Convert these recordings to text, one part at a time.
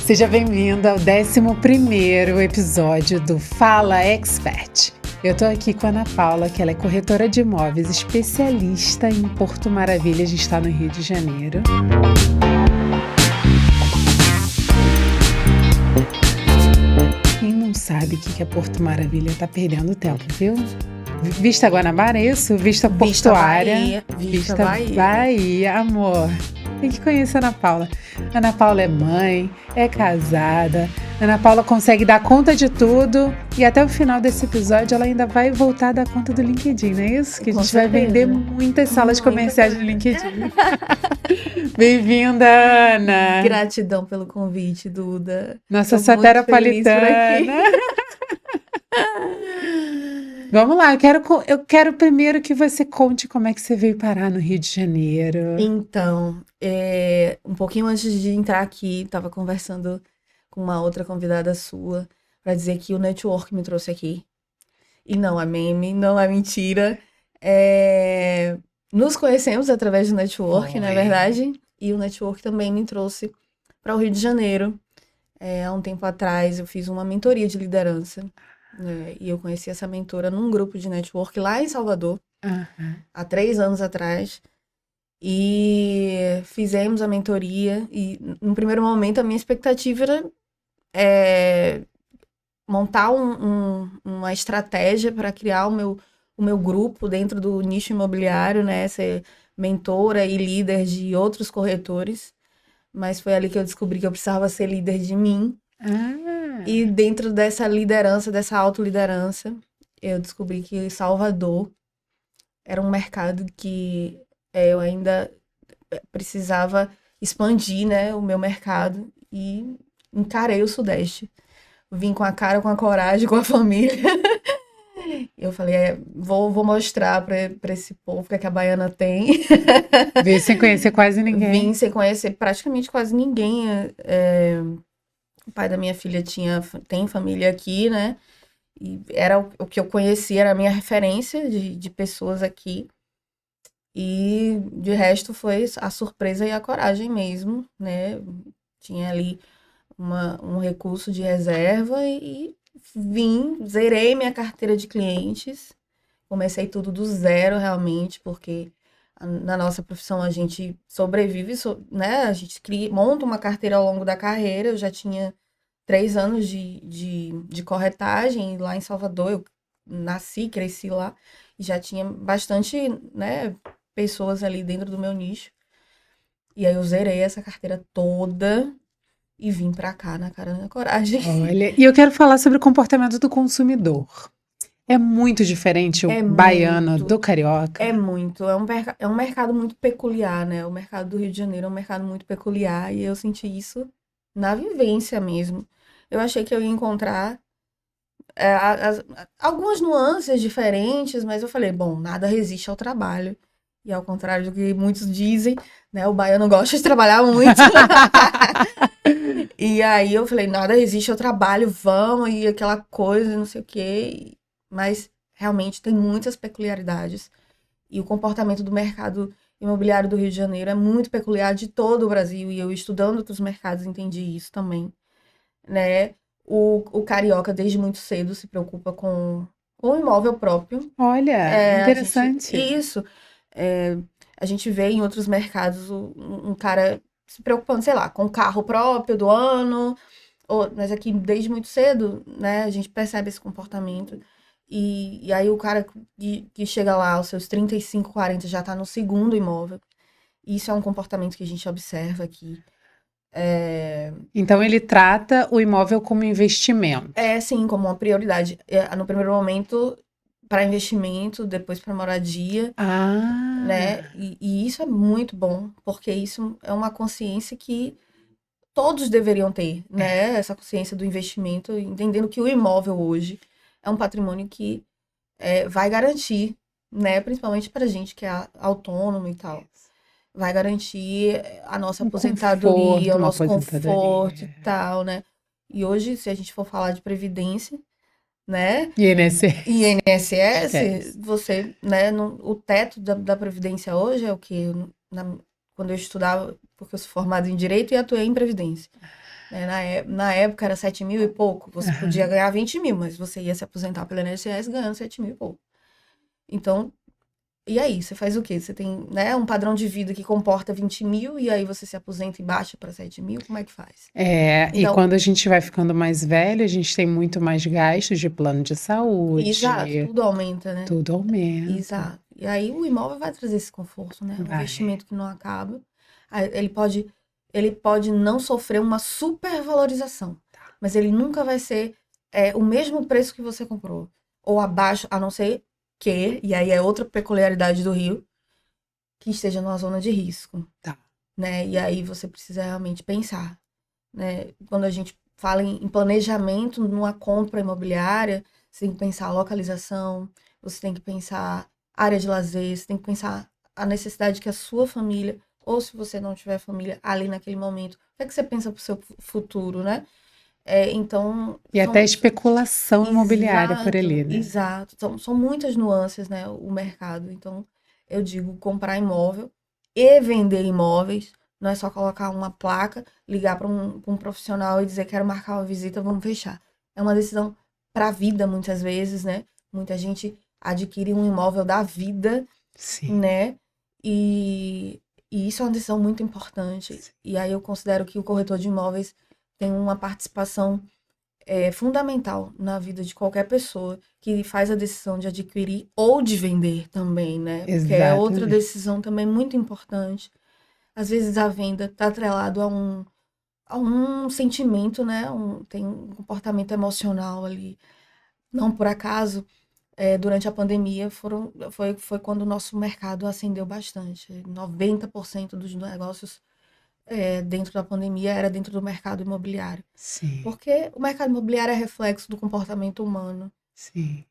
Seja bem-vindo ao 11º episódio do Fala Expert. Eu tô aqui com a Ana Paula, que ela é corretora de imóveis, especialista em Porto Maravilha, a gente está no Rio de Janeiro. Quem não sabe o que é Porto Maravilha tá perdendo tempo, viu? Vista Guanabara, é isso? Vista Portuária. Vista Bahia, amor. Tem que conhecer a Ana Paula. Ana Paula é mãe, é casada. Ana Paula consegue dar conta de tudo. E até o final desse episódio ela ainda vai voltar a dar conta do LinkedIn, não é isso? Que a gente vai vender muitas salas comerciais no LinkedIn. Bem-vinda, Ana. Gratidão pelo convite, Duda. Nossa saterapolitana. Vamos lá, eu quero primeiro que você conte como é que você veio parar no Rio de Janeiro. Então, um pouquinho antes de entrar aqui, estava conversando com uma outra convidada sua para dizer que o network me trouxe aqui. E não é meme, não é mentira. Nos conhecemos através do network, não é verdade? E o network também me trouxe para o Rio de Janeiro. Há um tempo atrás eu fiz uma mentoria de liderança. E eu conheci essa mentora num grupo de network lá em Salvador, há 3 anos atrás, e fizemos a mentoria, e no primeiro momento a minha expectativa era montar uma estratégia para criar o meu grupo dentro do nicho imobiliário, né, ser mentora e líder de outros corretores, mas foi ali que eu descobri que eu precisava ser líder de mim. E dentro dessa liderança, dessa autoliderança, eu descobri que Salvador era um mercado que eu ainda precisava expandir, né, o meu mercado, e encarei o Sudeste. Vim com a cara, com a coragem, com a família. Eu falei, vou mostrar para esse povo que a baiana tem. Veio sem conhecer quase ninguém. Vim sem conhecer praticamente quase ninguém. O pai da minha filha tem família aqui, né? E era o que eu conhecia, era a minha referência de pessoas aqui. E de resto foi a surpresa e a coragem mesmo, né? Tinha ali um recurso de reserva e zerei minha carteira de clientes. Comecei tudo do zero realmente, porque na nossa profissão a gente sobrevive, né? A gente monta uma carteira ao longo da carreira. Eu já tinha 3 anos de corretagem lá em Salvador. Eu nasci, cresci lá e já tinha bastante, né, pessoas ali dentro do meu nicho. E aí eu zerei essa carteira toda e vim pra cá na cara da coragem. Olha, e eu quero falar sobre o comportamento do consumidor. É muito diferente o baiano do carioca? É muito. É um mercado muito peculiar, né? O mercado do Rio de Janeiro é um mercado muito peculiar e eu senti isso na vivência mesmo. Eu achei que eu ia encontrar algumas nuances diferentes, mas eu falei, bom, nada resiste ao trabalho. E ao contrário do que muitos dizem, né? O baiano gosta de trabalhar muito. E aí eu falei, nada resiste ao trabalho, vamos, e aquela coisa, não sei o quê. Mas realmente tem muitas peculiaridades. E o comportamento do mercado imobiliário do Rio de Janeiro é muito peculiar de todo o Brasil. E eu, estudando outros mercados, entendi isso também, né? O carioca, desde muito cedo, se preocupa com o imóvel próprio. Olha, interessante. Isso. A gente vê em outros mercados um cara se preocupando, sei lá, com o carro próprio do ano. Mas aqui, desde muito cedo, né, a gente percebe esse comportamento. E aí o cara que chega lá aos seus 35, 40 já está no segundo imóvel. Isso é um comportamento que a gente observa aqui. Então ele trata o imóvel como investimento. Sim, como uma prioridade. No primeiro momento, para investimento, depois para moradia. Né? E isso é muito bom, porque isso é uma consciência que todos deveriam ter, né? Essa consciência do investimento, entendendo que o imóvel hoje é um patrimônio que vai garantir, né? Principalmente para gente que é autônomo e tal. Vai garantir a nossa aposentadoria, o nosso conforto e tal, né? E hoje, se a gente for falar de previdência, né? INSS, você, né? O teto da previdência hoje é o quê? Quando eu estudava, porque eu sou formada em Direito e atuei em Previdência. né? Na época era 7 mil e pouco. Você podia ganhar 20 mil, mas você ia se aposentar pelo INSS ganhando 7 mil e pouco. Então, e aí? Você faz o quê? Você tem, né, um padrão de vida que comporta 20 mil e aí você se aposenta e baixa para 7 mil? Como é que faz? E Então, quando a gente vai ficando mais velho, a gente tem muito mais gastos de plano de exato, saúde, tudo aumenta, né? tudo aumenta. Exato. E aí o imóvel vai trazer esse conforto, né? Um Vai. investimento que não acaba. Aí ele pode não sofrer uma supervalorização, mas ele nunca vai ser o mesmo preço que você comprou. Ou abaixo, a não ser que, e aí é outra peculiaridade do Rio, que esteja numa zona de risco. Tá. Né? E aí você precisa realmente pensar, né? Quando a gente fala em planejamento numa compra imobiliária, você tem que pensar a localização, você tem que pensar área de lazer, você tem que pensar a necessidade que a sua família, ou se você não tiver família ali naquele momento, o que é que você pensa para o seu futuro, né? Então, E até especulação imobiliária por exato, ali, né? exato. São muitas nuances, né, o mercado. Então, eu digo comprar imóvel e vender imóveis. Não é só colocar uma placa, ligar para um profissional e dizer quero marcar uma visita, vamos fechar. É uma decisão para a vida, muitas vezes, né? Muita gente adquire um imóvel da vida, Sim. né? E isso é uma decisão muito importante. Sim. E aí eu considero que o corretor de imóveis tem uma participação fundamental na vida de qualquer pessoa que faz a decisão de adquirir ou de vender também, né? Porque é outra Exatamente. decisão também muito importante. Às vezes a venda está atrelado a um sentimento, né? Tem um comportamento emocional ali. Não por acaso, durante a pandemia foi quando o nosso mercado ascendeu bastante. 90% dos negócios dentro da pandemia era dentro do mercado imobiliário. Sim. Porque o mercado imobiliário é reflexo do comportamento humano. Sim.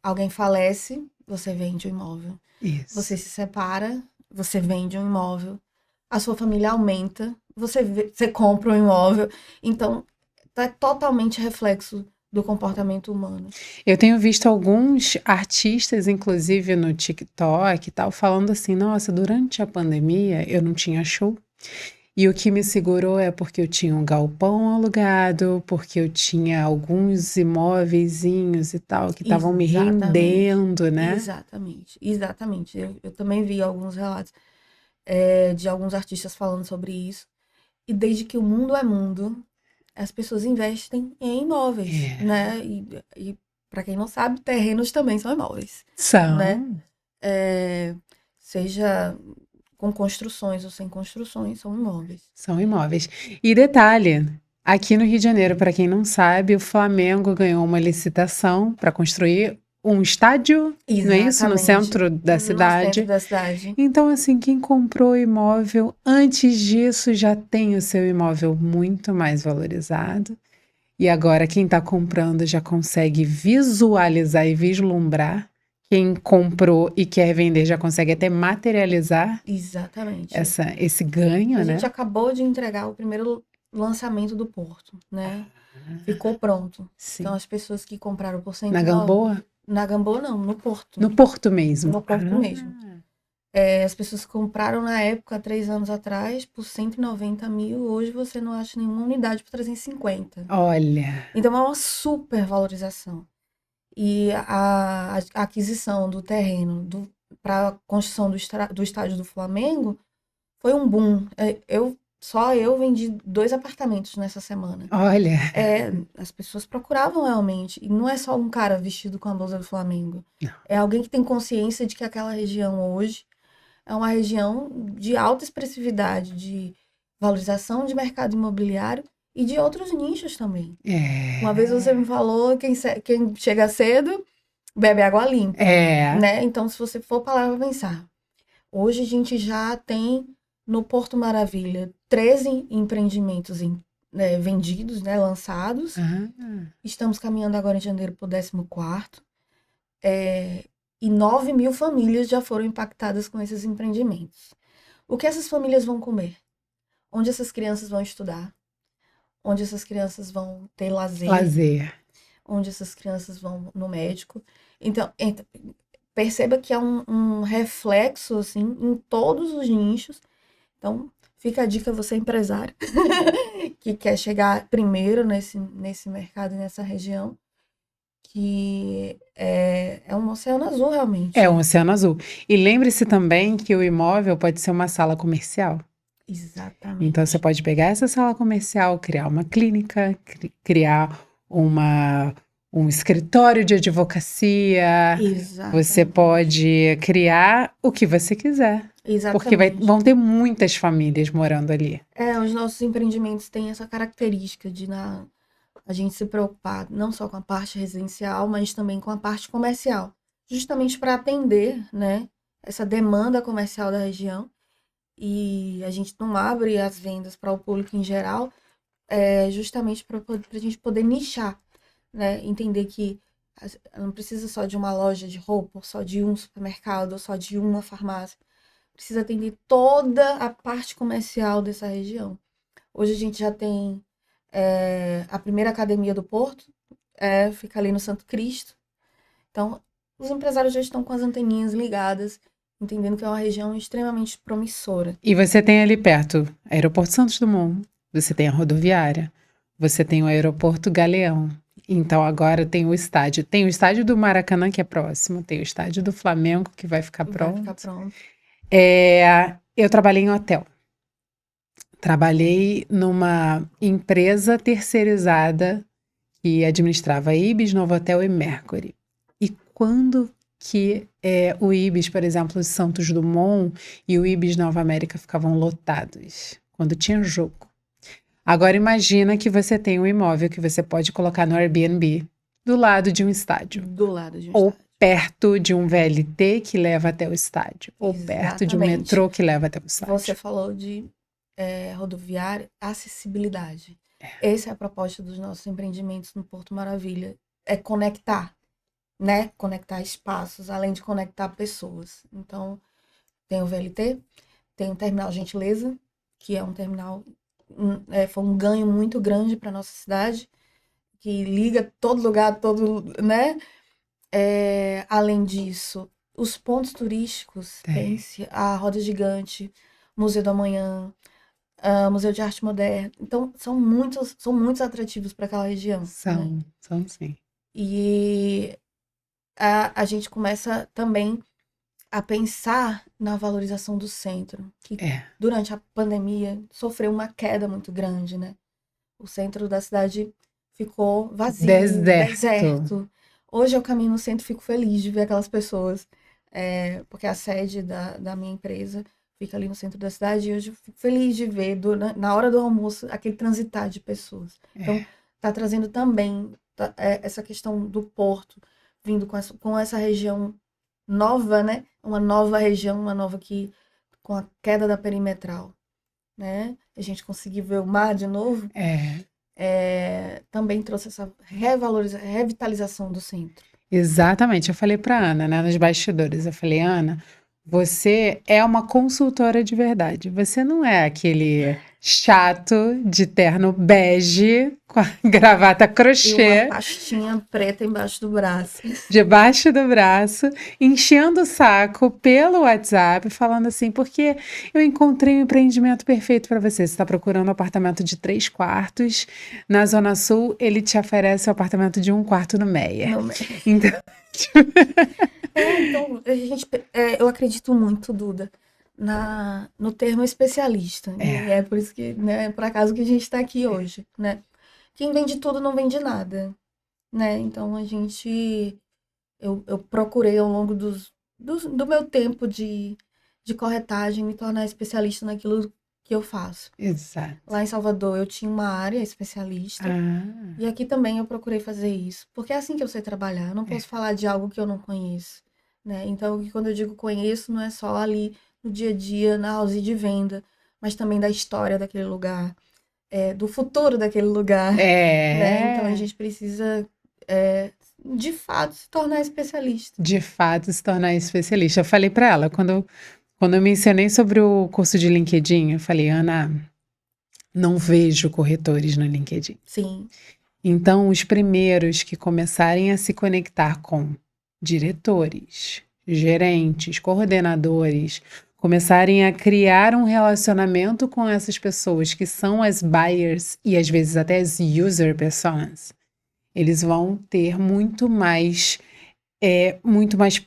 Alguém falece, você vende o imóvel. Isso. Você se separa, você vende um imóvel. A sua família aumenta, você compra um imóvel. Então, tá totalmente reflexo do comportamento humano. Eu tenho visto alguns artistas, inclusive no TikTok e tal, falando assim: nossa, durante a pandemia eu não tinha show. E o que me segurou é porque eu tinha um galpão alugado, porque eu tinha alguns imóveizinhos e tal que estavam me rendendo, né? Exatamente, exatamente. Eu também vi alguns relatos de alguns artistas falando sobre isso. E desde que o mundo é mundo, as pessoas investem em imóveis, né? E para quem não sabe, terrenos também são imóveis, São. né? Seja com construções ou sem construções, são imóveis. São imóveis. E detalhe, aqui no Rio de Janeiro, para quem não sabe, o Flamengo ganhou uma licitação para construir um estádio, não é isso? No centro da No cidade. centro da cidade. Então, assim, quem comprou o imóvel antes disso já tem o seu imóvel muito mais valorizado. E agora quem está comprando já consegue visualizar e vislumbrar. Quem comprou e quer vender já consegue até materializar Exatamente. esse ganho, A né? gente acabou de entregar o primeiro lançamento do Porto, né? Ficou pronto. Sim. Então, as pessoas que compraram por 109... Na Gamboa? Na Gamboa, não, no Porto. No Porto mesmo? No Porto mesmo. As pessoas compraram na época, 3 anos atrás, por 190 mil. Hoje você não acha nenhuma unidade por 350. Olha. Então, é uma super valorização. E a aquisição do terreno para a construção do estádio do Flamengo foi um boom. Só eu vendi 2 apartamentos nessa semana. Olha. As pessoas procuravam realmente. E não é só um cara vestido com a blusa do Flamengo. Não. É alguém que tem consciência de que aquela região hoje é uma região de alta expressividade, de valorização de mercado imobiliário e de outros nichos também. Uma vez você me falou, quem chega cedo bebe água limpa. Né? Então, se você for para pensar, hoje a gente já tem no Porto Maravilha 13 empreendimentos vendidos, né, lançados. Estamos caminhando agora em janeiro para o 14º. E 9 mil famílias já foram impactadas com esses empreendimentos. O que essas famílias vão comer? Onde essas crianças vão estudar? Onde essas crianças vão ter lazer? Onde essas crianças vão no médico? Então, perceba que é um reflexo, assim, em todos os nichos. Então, fica a dica, você empresário, que quer chegar primeiro nesse mercado e nessa região, que é um oceano azul realmente. É um oceano azul. E lembre-se também que o imóvel pode ser uma sala comercial. Exatamente. Então você pode pegar essa sala comercial, criar uma clínica, criar um escritório de advocacia. Você Exatamente. pode criar o que você quiser. Porque Exatamente. vão ter muitas famílias morando ali. Os nossos empreendimentos têm essa característica de a gente se preocupar não só com a parte residencial, mas também com a parte comercial, justamente para atender, né, essa demanda comercial da região. E a gente não abre as vendas para o público em geral, justamente para a gente poder nichar, né, entender que não precisa só de uma loja de roupa, só de um supermercado, só de uma farmácia. Precisa atender toda a parte comercial dessa região. Hoje a gente já tem a primeira academia do Porto, fica ali no Santo Cristo. Então, os empresários já estão com as anteninhas ligadas, entendendo que é uma região extremamente promissora. E você tem ali perto Aeroporto Santos Dumont, você tem a rodoviária, você tem o Aeroporto Galeão. Então agora tem o estádio. Tem o estádio do Maracanã, que é próximo, tem o estádio do Flamengo, que vai ficar pronto. Vai ficar pronto. Eu trabalhei em hotel. Trabalhei numa empresa terceirizada que administrava Ibis, Novotel e Mercury. E quando que o Ibis, por exemplo, de Santos Dumont e o Ibis Nova América ficavam lotados? Quando tinha jogo. Agora imagina que você tem um imóvel que você pode colocar no Airbnb do lado de um estádio. Do lado de um ou estádio. perto de um VLT que leva até o estádio. Ou perto de um Exatamente. metrô que leva até o estádio. Você falou de rodoviária, acessibilidade. Essa é a proposta dos nossos empreendimentos no Porto Maravilha. É conectar, né? Conectar espaços, além de conectar pessoas. Então, tem o VLT, tem o Terminal Gentileza, que é um terminal, foi um ganho muito grande para nossa cidade, que liga todo lugar, né? Além disso, os pontos turísticos, pense a Roda Gigante, Museu do Amanhã, Museu de Arte Moderna. Então, são muitos atrativos para aquela região. São sim. E a gente começa também a pensar na valorização do centro, que durante a pandemia sofreu uma queda muito grande, né? O centro da cidade ficou vazio, deserto. Hoje eu caminho no centro e fico feliz de ver aquelas pessoas, porque a sede da minha empresa fica ali no centro da cidade, e hoje eu fico feliz de ver, na hora do almoço, aquele transitar de pessoas. Então, está trazendo também essa questão do porto, vindo com essa região nova, né? Uma nova região, com a queda da perimetral, né? A gente conseguiu ver o mar de novo. Também trouxe essa revitalização do centro. Exatamente. Eu falei para Ana, né, nos bastidores, eu falei, Ana, você é uma consultora de verdade. Você não é aquele chato de terno bege com a gravata crochê. E uma pastinha preta embaixo do braço. Debaixo do braço, enchendo o saco pelo WhatsApp, falando assim, porque eu encontrei um empreendimento perfeito para você. Você está procurando um apartamento de 3 quartos. Na Zona Sul, ele te oferece um apartamento de 1 quarto no Meia. Então... Então, eu acredito muito, Duda, no termo especialista. E é por isso que, né, por acaso que a gente está aqui hoje, né? Quem vende tudo não vende nada, né? Então, eu procurei ao longo do meu tempo de corretagem me tornar especialista naquilo que eu faço. Exato. Lá em Salvador eu tinha uma área especialista. E aqui também eu procurei fazer isso. Porque é assim que eu sei trabalhar. Eu não posso falar de algo que eu não conheço, né? Então, quando eu digo conheço, não é só ali no dia a dia, na house de venda, mas também da história daquele lugar, do futuro daquele lugar. Né? Então, a gente precisa, de fato, se tornar especialista. De fato, se tornar especialista. Eu falei para ela, quando eu mencionei sobre o curso de LinkedIn, eu falei, Ana, não vejo corretores no LinkedIn. Sim. Então, os primeiros que começarem a se conectar com diretores, gerentes, coordenadores, começarem a criar um relacionamento com essas pessoas que são as buyers e às vezes até as user personas, eles vão ter muito mais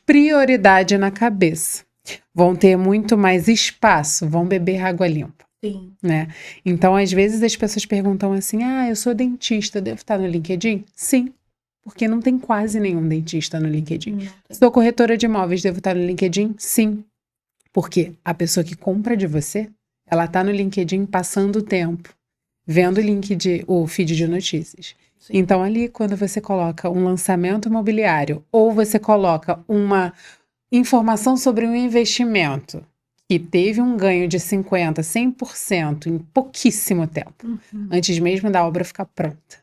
prioridade na cabeça. Vão ter muito mais espaço, vão beber água limpa, Sim. né? Então, às vezes as pessoas perguntam assim: "Ah, eu sou dentista, devo estar no LinkedIn?" Sim, porque não tem quase nenhum dentista no LinkedIn. Não tem. Sou corretora de imóveis, devo estar no LinkedIn? Sim, porque a pessoa que compra de você, ela tá no LinkedIn passando o tempo, vendo o feed de notícias. Sim. Então, ali, quando você coloca um lançamento imobiliário ou você coloca uma informação sobre um investimento que teve um ganho de 50%, 100% em pouquíssimo tempo, Uhum. antes mesmo da obra ficar pronta.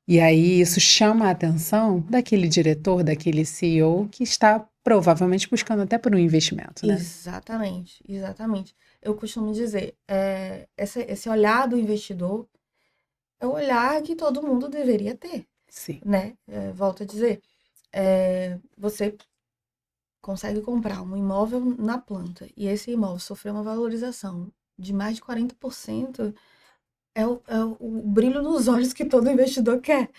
E aí isso chama a atenção daquele diretor, daquele CEO que está provavelmente buscando até por um investimento, né? Exatamente, exatamente. Eu costumo dizer, esse olhar do investidor é o olhar que todo mundo deveria ter, Sim. né? Volto a dizer, você consegue comprar um imóvel na planta e esse imóvel sofreu uma valorização de mais de 40%, é o brilho nos olhos que todo investidor quer,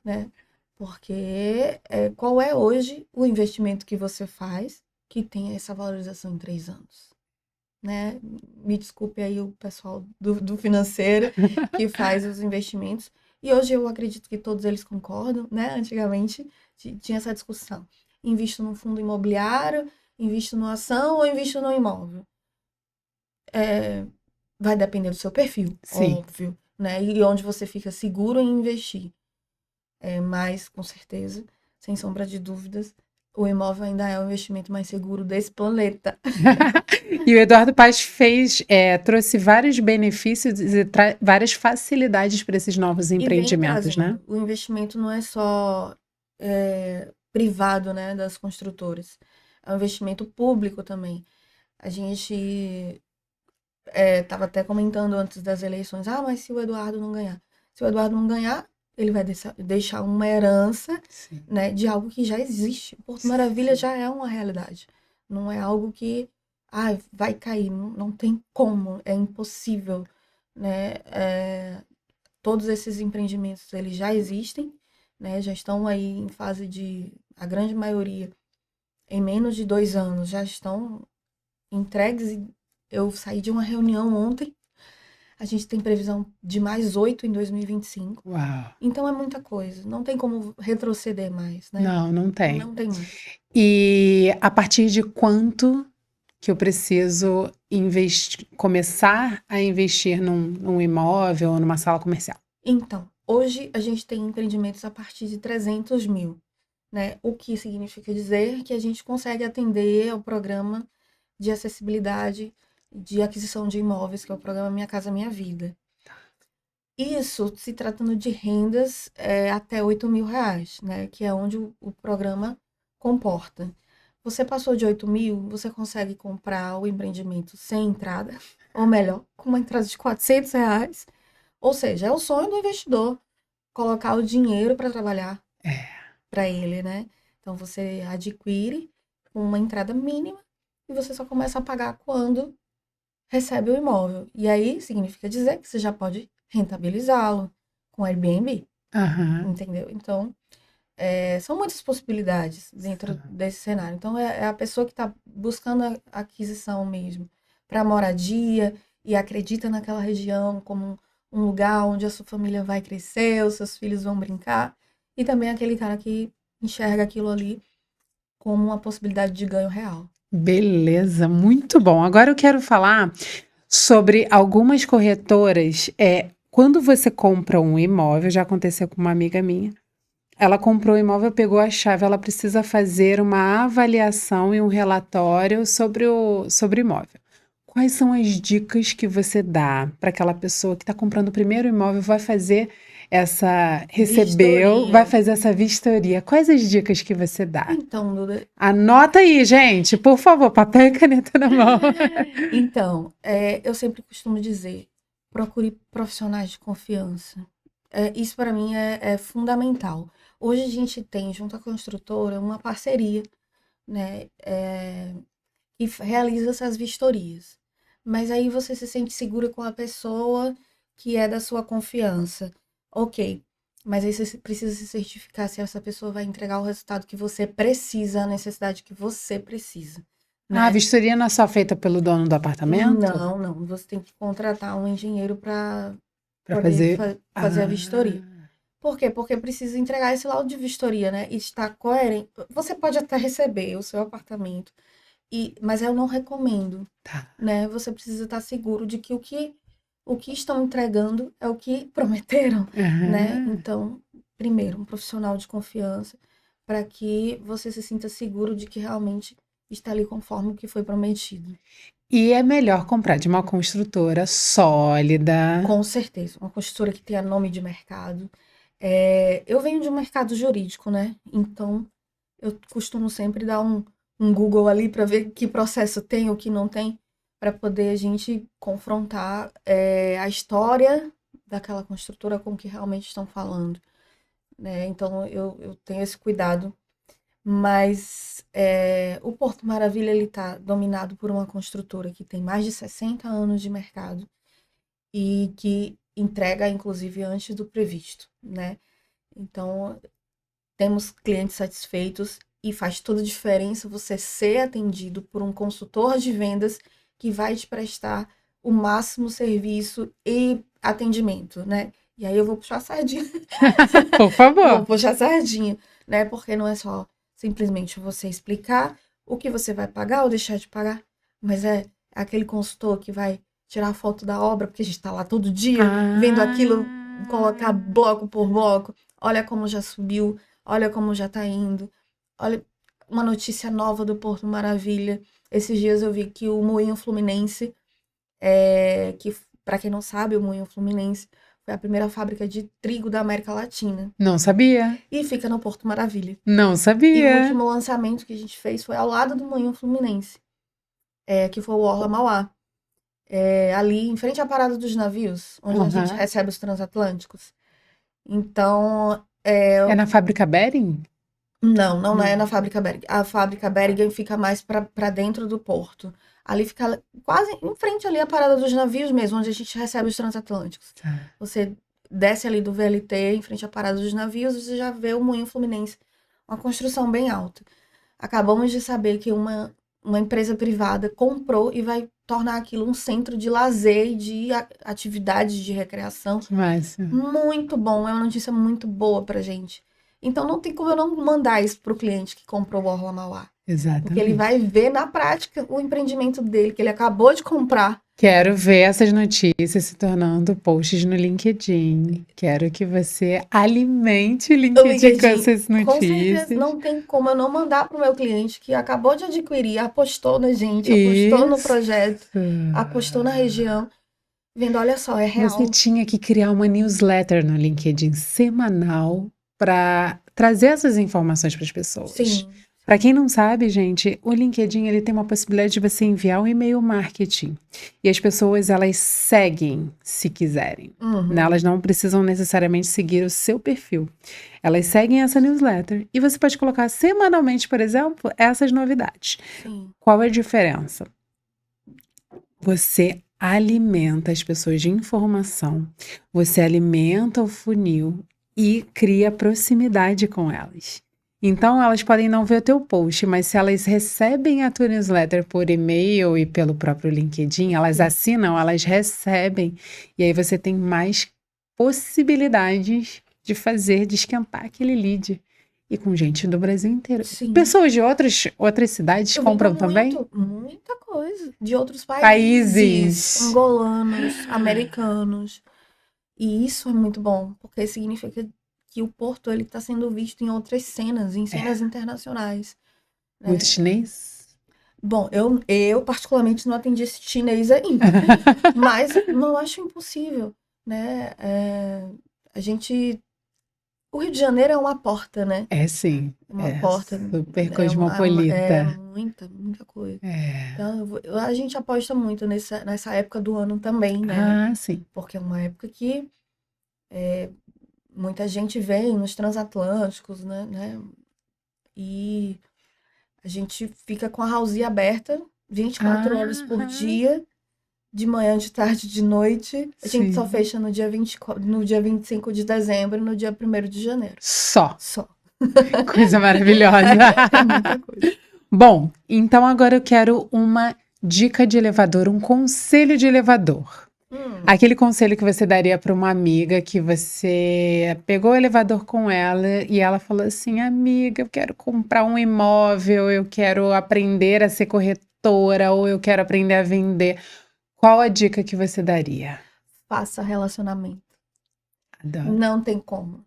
né? Porque qual é hoje o investimento que você faz que tem essa valorização em 3 anos? Né? Me desculpe aí o pessoal do financeiro que faz os investimentos. E hoje eu acredito que todos eles concordam, né? Antigamente tinha essa discussão. Invisto num fundo imobiliário, invisto numa ação ou invisto no imóvel? Vai depender do seu perfil, Sim. óbvio, né? E onde você fica seguro em investir. Mas, com certeza, sem sombra de dúvidas, o imóvel ainda é o investimento mais seguro desse planeta. E o Eduardo Paes trouxe vários benefícios e várias facilidades para esses novos E vem empreendimentos, né? trazendo. O investimento não é só privado, né, das construtoras. É um investimento público também. A gente estava até comentando antes das eleições, mas se o Eduardo não ganhar? Se o Eduardo não ganhar, ele vai deixar uma herança, Sim. né, de algo que já existe. Porto Maravilha já é uma realidade. Não é algo que vai cair. Não, não tem como. É impossível, né? Todos esses empreendimentos, eles já existem, né? Já estão aí em fase a grande maioria, em menos de 2 anos, já estão entregues. Eu saí de uma reunião ontem, a gente tem previsão de mais 8 em 2025. Uau. Então é muita coisa, não tem como retroceder mais, né? Não tem. Não tem mais. E a partir de quanto que eu preciso começar a investir num imóvel ou numa sala comercial? Então, hoje a gente tem empreendimentos a partir de 300 mil, né? O que significa dizer que a gente consegue atender ao programa de acessibilidade de aquisição de imóveis, que é o programa Minha Casa Minha Vida. Isso se tratando de rendas até 8 mil reais, né? Que é onde o programa comporta. Você passou de 8 mil, você consegue comprar o empreendimento sem entrada, ou melhor, com uma entrada de 400 reais. Ou seja, é o sonho do investidor colocar o dinheiro para trabalhar para ele, né? Então você adquire com uma entrada mínima e você só começa a pagar quando recebe o imóvel. E aí significa dizer que você já pode rentabilizá-lo com Airbnb, Aham. entendeu? Então, são muitas possibilidades dentro desse cenário. Então, é a pessoa que está buscando a aquisição mesmo para moradia e acredita naquela região como um lugar onde a sua família vai crescer, os seus filhos vão brincar. E também aquele cara que enxerga aquilo ali como uma possibilidade de ganho real. Beleza, muito bom. Agora eu quero falar sobre algumas corretoras. Quando você compra um imóvel, já aconteceu com uma amiga minha. Ela comprou o imóvel, pegou a chave, ela precisa fazer uma avaliação e um relatório sobre o imóvel. Quais são as dicas que você dá para aquela pessoa que está comprando o primeiro imóvel, vai fazer vai fazer essa vistoria? Quais as dicas que você dá? Então, Duda. Anota aí, gente, por favor, papel e caneta na mão. Então, eu sempre costumo dizer, procure profissionais de confiança. Isso para mim é fundamental. Hoje a gente tem, junto à construtora, uma parceria, né, e realiza essas vistorias. Mas aí você se sente segura com a pessoa que é da sua confiança. Ok. Mas aí você precisa se certificar se essa pessoa vai entregar o resultado que você precisa, a necessidade que você precisa, A né? vistoria não é só feita pelo dono do apartamento? Não, não. Você tem que contratar um engenheiro para Para poder fazer. fazer a Ah, vistoria. Por quê? Porque precisa entregar esse laudo de vistoria, né? E estar coerente. Você pode até receber o seu apartamento, mas eu não recomendo, tá. né? Você precisa estar seguro de que o que estão entregando é o que prometeram, né? Aham. Então, primeiro, um profissional de confiança, para que você se sinta seguro de que realmente está ali conforme o que foi prometido. E é melhor comprar de uma construtora sólida. Com certeza, uma construtora que tenha nome de mercado. Eu venho de um mercado jurídico, né? Então, eu costumo sempre dar um Google ali para ver que processo tem ou que não tem, para poder a gente confrontar a história daquela construtora com o que realmente estão falando, né? Então, eu tenho esse cuidado. Mas o Porto Maravilha ele está dominado por uma construtora que tem mais de 60 anos de mercado e que entrega, inclusive, antes do previsto, né? Então, temos clientes satisfeitos e faz toda a diferença você ser atendido por um consultor de vendas que vai te prestar o máximo serviço e atendimento, né? E aí eu vou puxar a sardinha. Por Vou favor. puxar a sardinha, né? Porque não é só simplesmente você explicar o que você vai pagar ou deixar de pagar, mas é aquele consultor que vai tirar foto da obra, porque a gente está lá todo dia, vendo aquilo, colocar Ah, bloco por bloco. Olha como já subiu, olha como já tá indo. Olha, uma notícia nova do Porto Maravilha. Esses dias eu vi que o Moinho Fluminense, que para quem não sabe, o Moinho Fluminense foi a primeira fábrica de trigo da América Latina. não sabia. E fica no Porto Maravilha. Não E o sabia. último lançamento que a gente fez foi ao lado do Moinho Fluminense, que foi o Orla Mauá. Ali em frente à parada dos navios, onde a gente Aham. recebe os transatlânticos. Então, É na fábrica Bering? não é Não. na fábrica Bergen. A fábrica Bergen fica mais para dentro do porto. Ali fica quase em frente ali à parada dos navios mesmo, onde a gente recebe os transatlânticos. Tá. Você desce ali do VLT, em frente à parada dos navios, você já vê o Moinho Fluminense. Uma construção bem alta. Acabamos de saber que uma empresa privada comprou e vai tornar aquilo um centro de lazer e de atividades de recreação. Que massa. Muito bom, é uma notícia muito boa pra gente. Então não tem como eu não mandar isso pro cliente que comprou o Orla Mauá. Porque ele vai Exatamente. ver na prática o empreendimento dele, que ele acabou de comprar. Quero ver essas notícias se tornando posts no LinkedIn. Quero que você alimente o O LinkedIn com LinkedIn, essas com certeza, notícias. não tem como eu não mandar pro meu cliente que acabou de adquirir, apostou na gente, apostou no Isso. projeto, apostou na região, vendo, olha só, é Você real. tinha que criar uma newsletter no LinkedIn semanal para trazer essas informações para as pessoas. Sim, Para quem não sabe, gente, o LinkedIn ele tem uma possibilidade de você enviar um e-mail marketing e as pessoas elas seguem se quiserem. Né? uhum, Elas não precisam necessariamente seguir o seu perfil. Elas seguem essa newsletter e você pode colocar semanalmente, por exemplo, essas novidades. sim, Qual é a diferença? Você alimenta as pessoas de informação, você alimenta o funil e cria proximidade com elas. Então, elas podem não ver o teu post, mas se elas recebem a tua newsletter por e-mail e pelo próprio LinkedIn, elas sim, assinam, elas recebem, e aí você tem mais possibilidades de fazer, de esquentar aquele lead. E com gente do Brasil inteiro. sim. Pessoas de outras cidades Eu vendo compram também? muita coisa de outros países, Países. angolanos, americanos. E isso é muito bom, porque significa que o Porto ele está sendo visto em outras cenas, em cenas internacionais, Muito né? chinês? Bom, eu particularmente não atendi esse chinês ainda, mas não acho impossível, né? A gente, o Rio de Janeiro é uma porta, né? É sim, Uma é porta, super é cosmopolita. muita coisa. É. Então, a gente aposta muito nessa época do ano também, né? Ah, sim. Porque é uma época que muita gente vem nos transatlânticos, né? E a gente fica com a house aberta 24 horas por dia, de manhã, de tarde, de noite. A gente só fecha no dia 25 de dezembro e no dia 1º de janeiro. Só. Coisa maravilhosa. É muita coisa. Bom, então agora eu quero uma dica de elevador, um conselho de elevador. Aquele conselho que você daria para uma amiga que você pegou o elevador com ela e ela falou assim: amiga, eu quero comprar um imóvel, eu quero aprender a ser corretora ou eu quero aprender a vender. Qual a dica que você daria? Faça relacionamento. Adoro. Não tem como.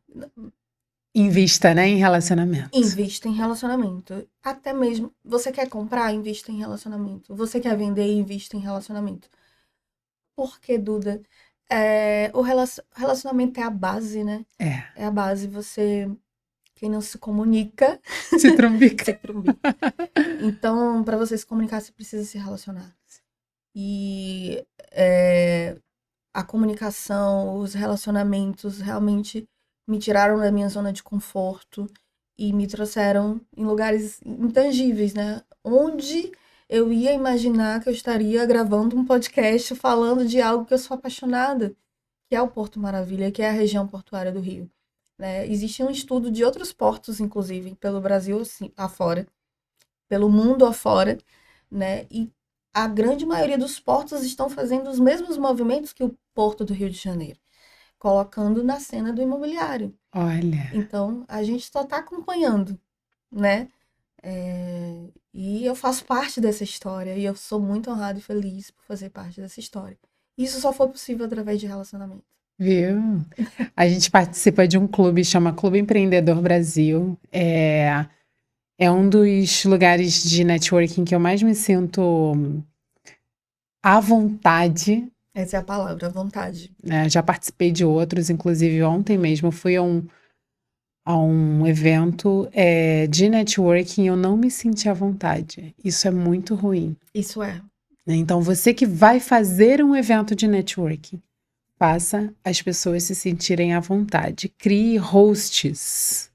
Invista, né, em relacionamento. Invista em relacionamento. Até mesmo, você quer comprar, invista em relacionamento. Você quer vender, invista em relacionamento. Por que, Duda? O relacionamento é a base, né? É a base. Quem não se comunica... Se trumbica. Se trumbica. Então, para você se comunicar, você precisa se relacionar. E a comunicação, os relacionamentos realmente me tiraram da minha zona de conforto e me trouxeram em lugares intangíveis, né? Onde eu ia imaginar que eu estaria gravando um podcast falando de algo que eu sou apaixonada, que é o Porto Maravilha, que é a região portuária do Rio. Né? Existe um estudo de outros portos, inclusive, pelo Brasil assim, afora, pelo mundo afora, né? E a grande maioria dos portos estão fazendo os mesmos movimentos que o Porto do Rio de Janeiro, colocando na cena do imobiliário. Olha. Então, a gente só está acompanhando, né? E eu faço parte dessa história, e eu sou muito honrada e feliz por fazer parte dessa história. Isso só foi possível através de relacionamento. Viu? A gente participa de um clube, chama Clube Empreendedor Brasil. É um dos lugares de networking que eu mais me sinto à vontade. Essa é a palavra, à vontade. Já participei de outros, inclusive ontem mesmo eu fui a um evento de networking e eu não me senti à vontade. Isso é muito ruim. Isso é. Então, você que vai fazer um evento de networking, faça as pessoas se sentirem à vontade. Crie hosts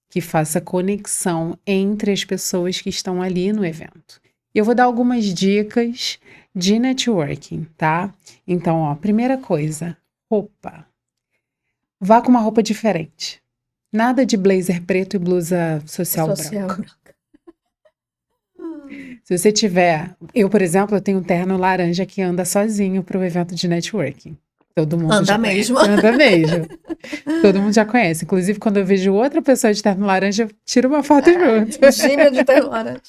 que faça conexão entre as pessoas que estão ali no evento. Eu vou dar algumas dicas de networking, tá? Então, ó, primeira coisa, roupa. Vá com uma roupa diferente. Nada de blazer preto e blusa social branca. Se você tiver... Eu, por exemplo, eu tenho um terno laranja que anda sozinho para o evento de networking. Todo mundo anda mesmo. Anda mesmo. Todo mundo já conhece. Inclusive, quando eu vejo outra pessoa de terno laranja, eu tiro uma foto junto. Gíria de terno laranja.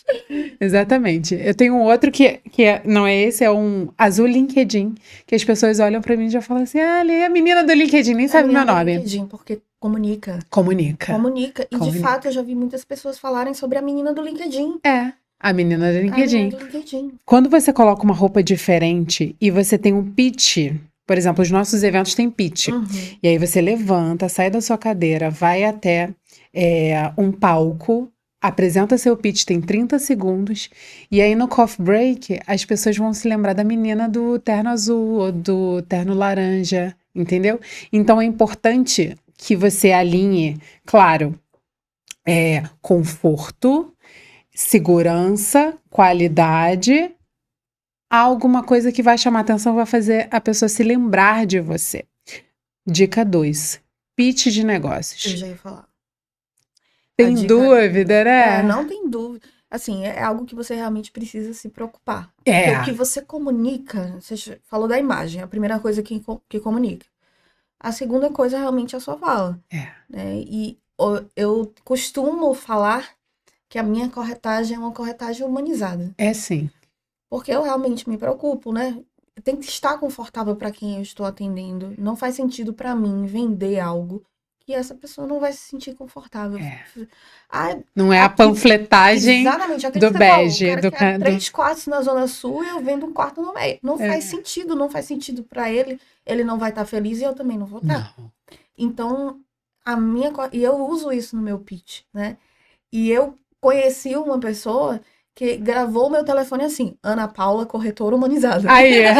Exatamente. Eu tenho um outro que não é esse, é um azul LinkedIn, que as pessoas olham pra mim e já falam assim, ali é a menina do LinkedIn, nem sabe meu nome. LinkedIn, porque comunica. Comunica. E de fato, eu já vi muitas pessoas falarem sobre a menina do LinkedIn. A menina do LinkedIn. A menina do LinkedIn. Quando você coloca uma roupa diferente e você tem um pitch... Por exemplo, os nossos eventos têm pitch. E aí você levanta, sai da sua cadeira, vai até um palco, apresenta seu pitch, tem 30 segundos. E aí no coffee break, as pessoas vão se lembrar da menina do terno azul ou do terno laranja, entendeu? Então é importante que você alinhe, claro, conforto, segurança, qualidade... Há alguma coisa que vai chamar atenção, vai fazer a pessoa se lembrar de você. Dica 2. Pitch de negócios. Eu já ia falar. Tem dúvida, né? Não tem dúvida. Assim, é algo que você realmente precisa se preocupar. É. Porque o que você comunica, você falou da imagem, a primeira coisa que comunica. A segunda coisa é realmente a sua fala. É. Né? E eu costumo falar que a minha corretagem é uma corretagem humanizada. É sim. Porque eu realmente me preocupo, né? Tem que estar confortável para quem eu estou atendendo. Não faz sentido para mim vender algo que essa pessoa não vai se sentir confortável. É. Ah, Não é a panfletagem exatamente, do bege. O cara quer 3 quartos na Zona Sul e eu vendo um quarto no meio. Não faz sentido, não faz sentido para ele. Ele não vai estar feliz e eu também não vou estar. Não. Então, e eu uso isso no meu pitch, né? E eu conheci uma pessoa que gravou o meu telefone assim, Ana Paula, corretora humanizada. Aí é.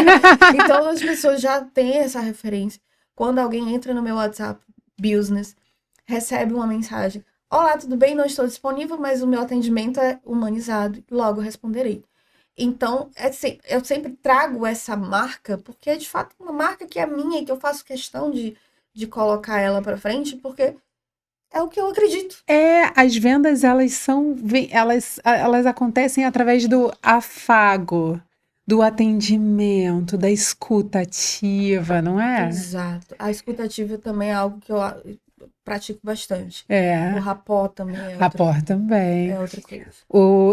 Então as pessoas já têm essa referência. Quando alguém entra no meu WhatsApp Business, recebe uma mensagem, olá, tudo bem? Não estou disponível, mas o meu atendimento é humanizado, logo responderei. Então, assim, eu sempre trago essa marca, porque é de fato uma marca que é minha e que eu faço questão de colocar ela pra frente, porque é o que eu acredito. As vendas, elas acontecem através do afago, do atendimento, da escuta ativa, não é? Exato. A escutativa também é algo que eu pratico bastante. O É, rapport também rapport também. é outra coisa.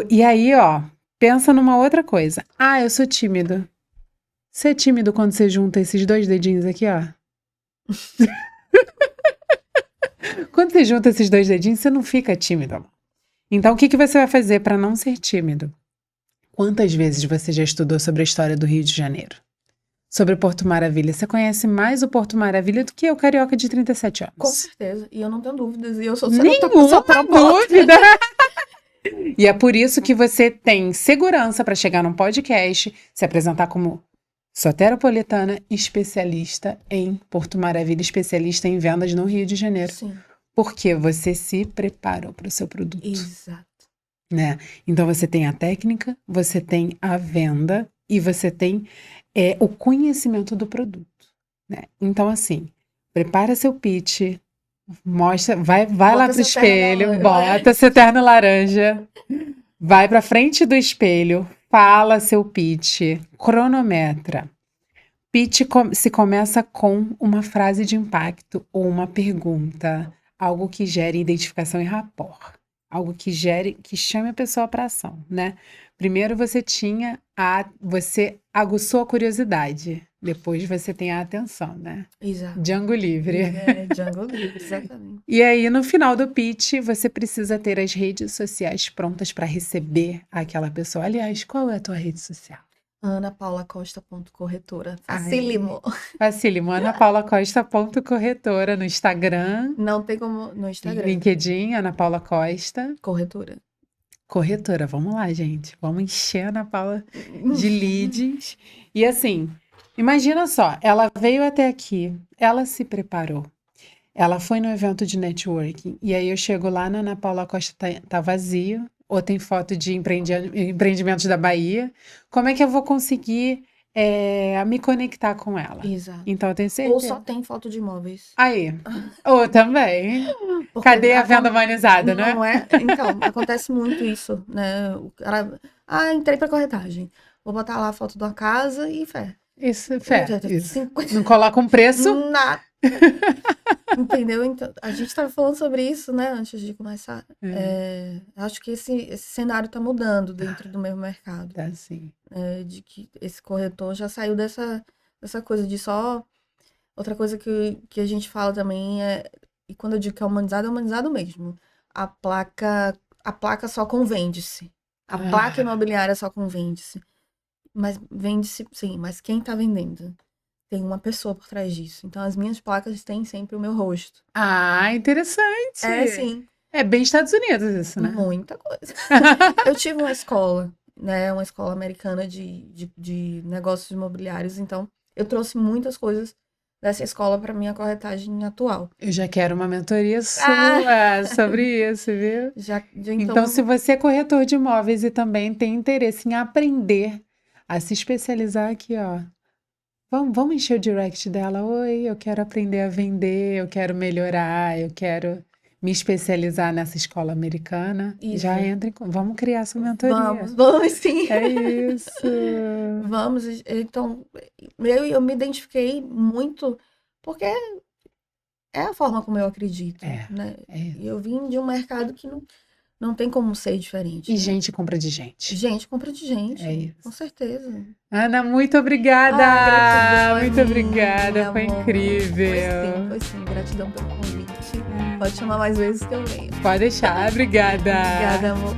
E aí, ó, pensa numa outra coisa. Ah, eu sou tímido. Você é tímido quando você junta esses 2 dedinhos aqui, ó? Quando você junta esses 2 dedinhos, você não fica tímido, amor. Então, o que que você vai fazer para não ser tímido? Quantas vezes você já estudou sobre a história do Rio de Janeiro? Sobre o Porto Maravilha? Você conhece mais o Porto Maravilha do que eu, carioca de 37 anos. Com certeza. E eu não tenho dúvidas. E eu sou Nenhuma dúvida. E é por isso que você tem segurança para chegar num podcast, se apresentar como soteropolitana, especialista em Porto Maravilha, especialista em vendas no Rio de Janeiro. Sim. Porque você se preparou para o seu produto. Exato. Né? Então você tem a técnica, você tem a venda e você tem o conhecimento do produto. Né? Então, assim, prepara seu pitch, mostra, vai lá pro espelho, bota seu terno laranja, vai pra frente do espelho, fala seu pitch, cronometra. Pitch se começa com uma frase de impacto ou uma pergunta, algo que gere identificação e rapport, algo que chame a pessoa para ação, né? Primeiro você aguçou a curiosidade, depois você tem a atenção, né? Exato. Django livre. Django livre, exatamente. E aí, no final do pitch, você precisa ter as redes sociais prontas para receber aquela pessoa. Aliás, qual é a tua rede social? anapaulacosta.corretora. Facílimo. Facílimo. anapaulacosta.corretora no Instagram. Não tem como no Instagram. LinkedIn, Ana Paula Costa. Corretora. Corretora, vamos lá, gente. Vamos encher a Ana Paula de leads. E assim, imagina só, ela veio até aqui, ela se preparou. Ela foi no evento de networking. E aí eu chego lá na Ana Paula Costa, tá vazio. Ou tem foto de empreendimentos da Bahia. Como é que eu vou conseguir me conectar com ela? Exato. Então eu tenho certeza. Ou só tem foto de imóveis. Aí. Ou também. Porque cadê a venda humanizada, né? Não é? Então, acontece muito isso, né? O cara, entrei pra corretagem. Vou botar lá a foto de uma casa e fé. Isso, fé. Isso. 50... Não coloca um preço? Nada. Entendeu? Então, a gente estava falando sobre isso, né, antes de começar. Acho que esse cenário está mudando dentro do meu mercado. Tá, sim. De que esse corretor já saiu dessa coisa de só... Outra coisa que a gente fala também e quando eu digo que é humanizado mesmo. A placa só convende-se. A placa imobiliária só convende-se. Mas vende-se, sim, mas quem está vendendo? Tem uma pessoa por trás disso. Então, as minhas placas têm sempre o meu rosto. Ah, interessante. Sim. É bem Estados Unidos isso, né? Muita coisa. Eu tive uma escola, né? Uma escola americana de negócios imobiliários. Então, eu trouxe muitas coisas dessa escola para minha corretagem atual. Eu já quero uma mentoria sua sobre isso, viu? Então, se você é corretor de imóveis e também tem interesse em aprender a se especializar aqui, ó. Vamos encher o direct dela. Oi, eu quero aprender a vender, eu quero melhorar, eu quero me especializar nessa escola americana. Isso. Já entra vamos criar essa mentoria. Vamos sim. É isso. Vamos. Então, eu me identifiquei muito, porque é a forma como eu acredito. Né? Eu vim de um mercado que não tem como ser diferente. E gente compra de gente. Gente compra de gente. É isso. Com certeza. Ana, muito obrigada. Gratidão, muito obrigada. Foi incrível. Foi sim. Gratidão pelo convite. Pode chamar mais vezes que eu venho. Pode deixar. Obrigada. Obrigada, amor.